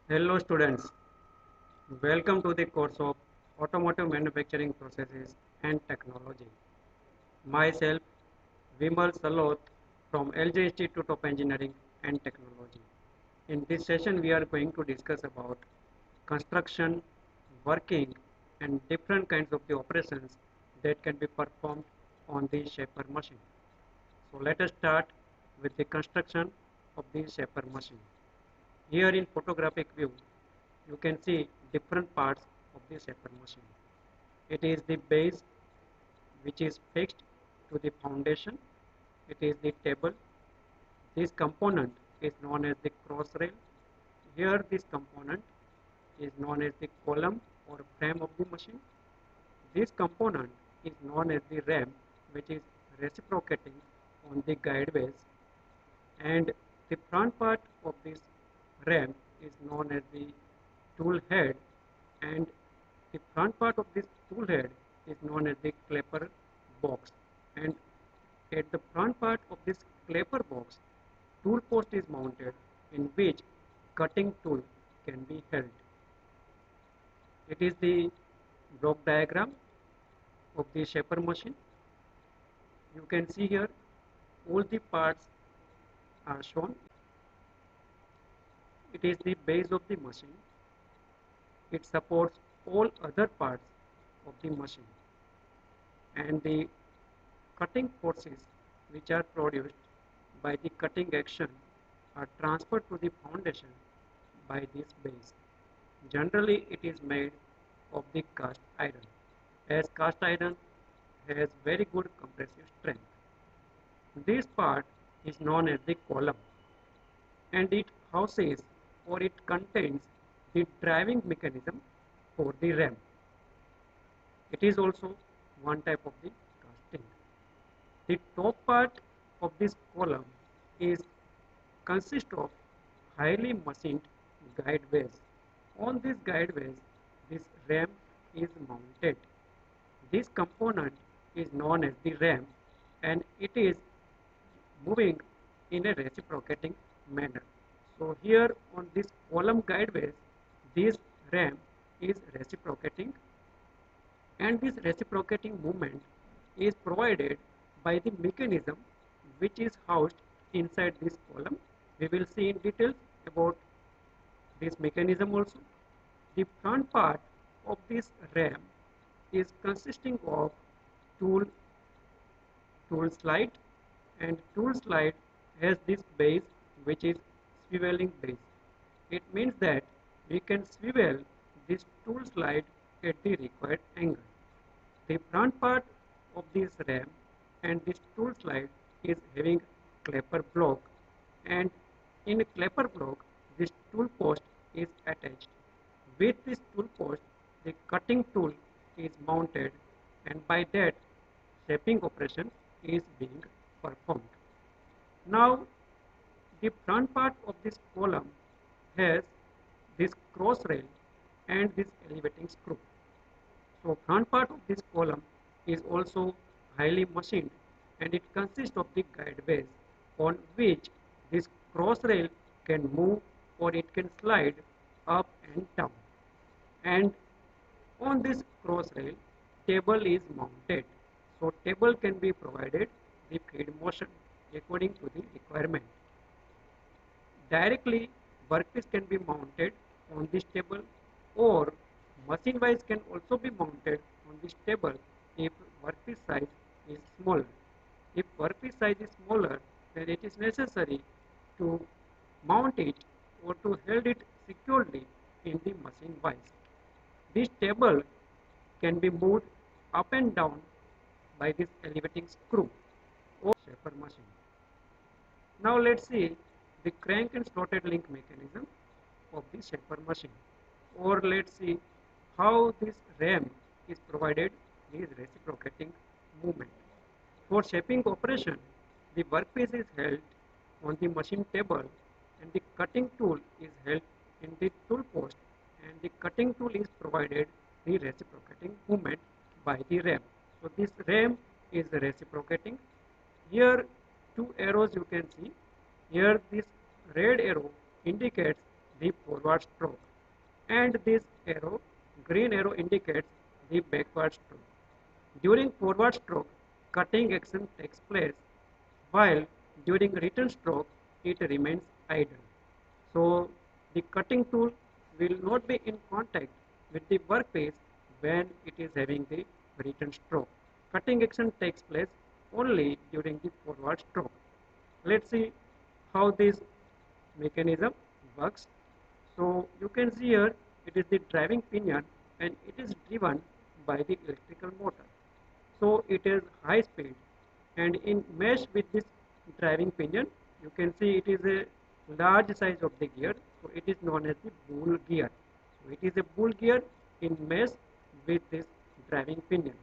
Hello students, welcome to the course of Automotive Manufacturing Processes and Technology. Myself, Vimal Salot from LJ Institute of Engineering and Technology. In this session, we are going to discuss about construction, working and different kinds of the operations that can be performed on the shaper machine. So let us start with the construction of the shaper machine. Here in photographic view, you can see different parts of the shaper machine. It is the base which is fixed to the foundation. It is the table. This component is known as the cross rail. Here this component is known as the column or frame of the machine. This component is known as the ram, which is reciprocating on the guideways, and the front part of this ram is known as the tool head, and the front part of this tool head is known as the clapper box, and at the front part of this clapper box tool post is mounted in which cutting tool can be held. It is the block diagram of the shaper machine. You can see here all the parts are shown. It is the base of the machine. It supports all other parts of the machine, and the cutting forces which are produced by the cutting action are transferred to the foundation by this base. Generally, it is made of the cast iron, as cast iron has very good compressive strength. This part is known as the column, and it houses or it contains the driving mechanism for the ram. It is also one type of the casting. The top part of this column is consist of highly machined guideways. On these guideways, this ram is mounted. This component is known as the ram, and it is moving in a reciprocating manner. So here on this column guideways, this ram is reciprocating, and this reciprocating movement is provided by the mechanism which is housed inside this column. We will see in details about this mechanism also. The front part of this ram is consisting of tool slide, and tool slide has this base which is swiveling base. It means that we can swivel this tool slide at the required angle. The front part of this ram and this tool slide is having clapper block, and in a clapper block this tool post is attached. With this tool post the cutting tool is mounted, and by that shaping operation is being performed. Now the front part of this column has this cross rail and this elevating screw. So front part of this column is also highly machined, and it consists of the guideways on which this cross rail can move or it can slide up and down. And on this cross rail table is mounted. So table can be provided the feed motion according to the requirement. Directly workpiece can be mounted on this table, or machine wise can also be mounted on this table if workpiece size is smaller. If workpiece size is smaller, then it is necessary to mount it or to hold it securely in the machine wise. This table can be moved up and down by this elevating screw or shaper machine. Now let's see the crank and slotted link mechanism of the shaper machine, or let's see how this ram is provided this reciprocating movement. For shaping operation, the workpiece is held on the machine table, and the cutting tool is held in the tool post, and the cutting tool is provided the reciprocating movement by the ram. So this ram is reciprocating. Here two arrows you can see. Here this red arrow indicates the forward stroke, and this arrow, green arrow, indicates the backward stroke. During forward stroke, cutting action takes place, while during return stroke, it remains idle. So the cutting tool will not be in contact with the workpiece when it is having the return stroke. Cutting action takes place only during the forward stroke. Let's see how this mechanism works. So you can see here it is the driving pinion and it is driven by the electrical motor. So it is high speed, and in mesh with this driving pinion you can see it is a large size of the gear, so it is known as the bull gear. So it is a bull gear in mesh with this driving pinion.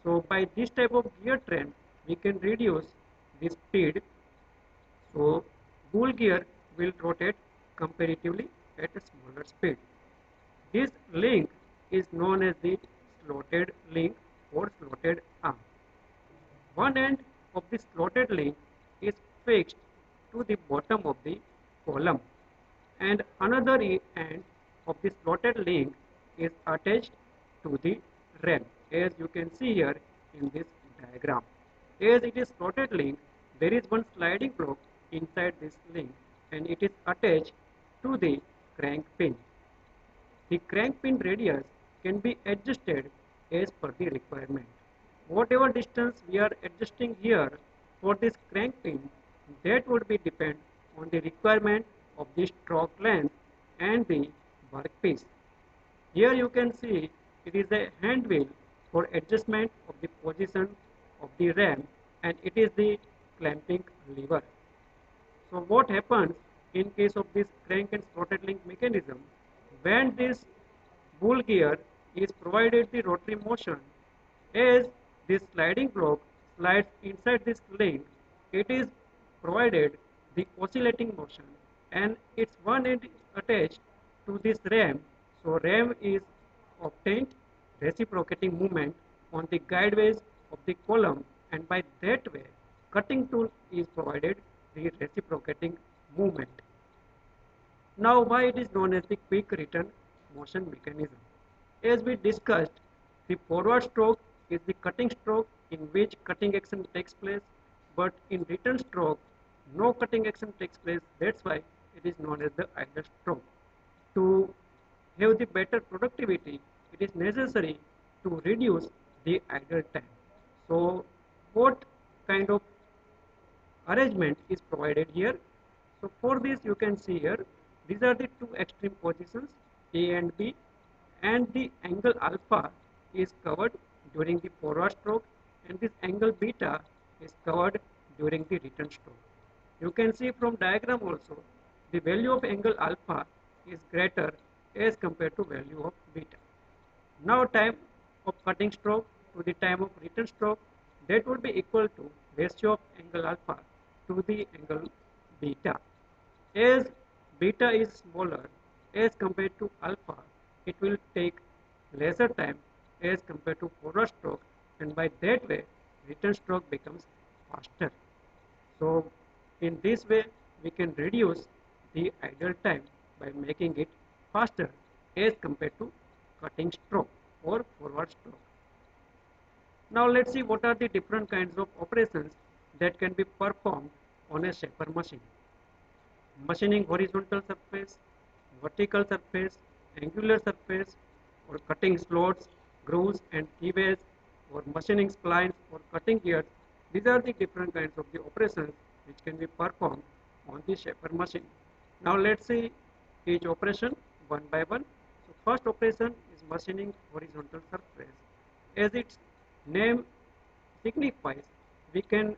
So by this type of gear train we can reduce the speed. So bull gear will rotate comparatively at a smaller speed. This link is known as the slotted link or slotted arm. One end of the slotted link is fixed to the bottom of the column, and another end of the slotted link is attached to the ram, as you can see here in this diagram. As it is slotted link, there is one sliding block inside this link and it is attached to the crank pin. The crank pin radius can be adjusted as per the requirement. Whatever distance we are adjusting here for this crank pin, that would be depend on the requirement of the stroke length and the workpiece. Here you can see it is a hand wheel for adjustment of the position of the ram, and it is the clamping lever. So what happens in case of this crank and slotted link mechanism, when this bull gear is provided the rotary motion, as this sliding block slides inside this link, it is provided the oscillating motion and its one end is attached to this ram. So ram is obtained reciprocating movement on the guideways of the column, and by that way cutting tool is provided the reciprocating movement. Now why it is known as the quick return motion mechanism? As we discussed, the forward stroke is the cutting stroke in which cutting action takes place, but in return stroke no cutting action takes place. That's why it is known as the idle stroke. To have the better productivity, it is necessary to reduce the idle time. So what kind of arrangement is provided here? So for this you can see here, these are the two extreme positions A and B, and the angle alpha is covered during the forward stroke and this angle beta is covered during the return stroke. You can see from diagram also the value of angle alpha is greater as compared to value of beta. Now time of cutting stroke to the time of return stroke, that would be equal to ratio of angle alpha to the angle beta. As beta is smaller as compared to alpha, it will take lesser time as compared to forward stroke, and by that way return stroke becomes faster. So in this way we can reduce the idle time by making it faster as compared to cutting stroke or forward stroke. Now let's see what are the different kinds of operations that can be performed on a shaper machine. Machining horizontal surface, vertical surface, angular surface, or cutting slots, grooves and keyways, or machining splines or cutting gears. These are the different kinds of the operations which can be performed on the shaper machine. Now let's see each operation one by one. So first operation is machining horizontal surface. As its name signifies, we can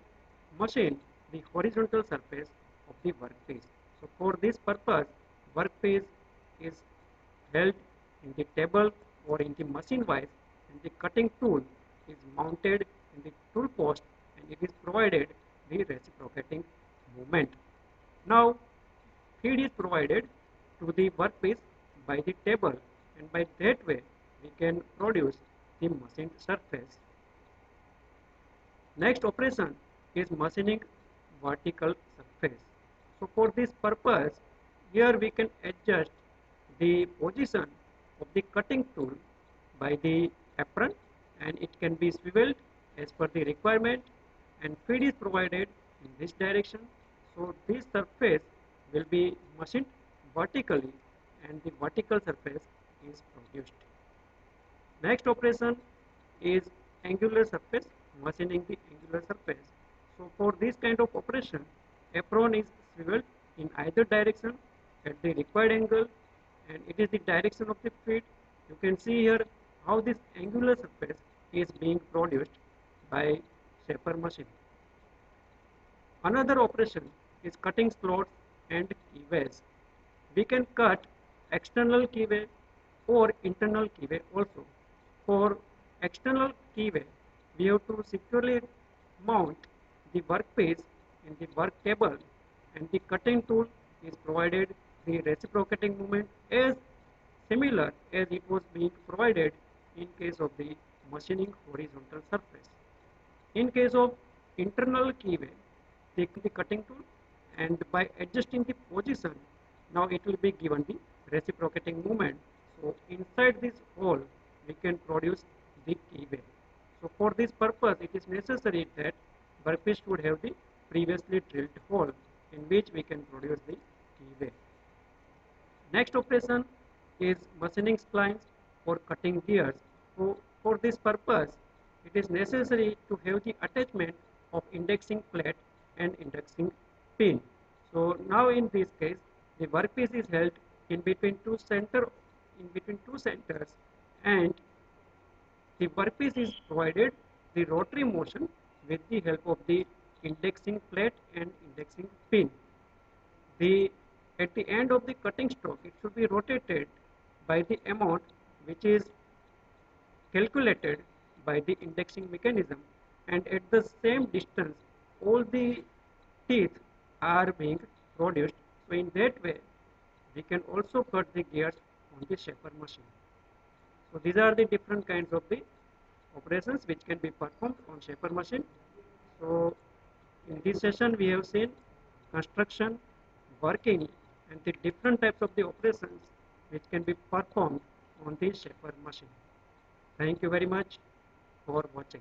machine the horizontal surface of the workpiece. So for this purpose, workpiece is held in the table or in the machine vise, and the cutting tool is mounted in the tool post, and it is provided the reciprocating movement. Now feed is provided to the workpiece by the table, and by that way we can produce the machined surface. Next operation is machining vertical surface. So for this purpose, here we can adjust the position of the cutting tool by the apron, and it can be swiveled as per the requirement, and feed is provided in this direction. So this surface will be machined vertically and the vertical surface is produced. Next operation is angular surface, machining the angular surface. So for this kind of operation, apron is swiveled in either direction at the required angle, and it is the direction of the feed. You can see here how this angular surface is being produced by shaper machine. Another operation is cutting slots and keyways. We can cut external keyway or internal keyway also. For external keyway, we have to securely mount the workpiece in the work table, and the cutting tool is provided the reciprocating movement as similar as it was being provided in case of the machining horizontal surface. In case of internal keyway, take the cutting tool, and by adjusting the position, now it will be given the reciprocating movement. So inside this hole, we can produce the keyway. So for this purpose, it is necessary that workpiece should have the previously drilled hole in which we can produce the keyway. Next operation is machining splines or cutting gears. So for this purpose, it is necessary to have the attachment of indexing plate and indexing pin. So now in this case, the workpiece is held in between two centers, and the workpiece is provided the rotary motion with the help of the indexing plate and indexing pin. At the end of the cutting stroke, it should be rotated by the amount which is calculated by the indexing mechanism, and at the same distance all the teeth are being produced. So in that way we can also cut the gears on the shaper machine. So these are the different kinds of the operations which can be performed on shaper machine. So in this session we have seen construction, working, and the different types of the operations which can be performed on the shaper machine. Thank you very much for watching.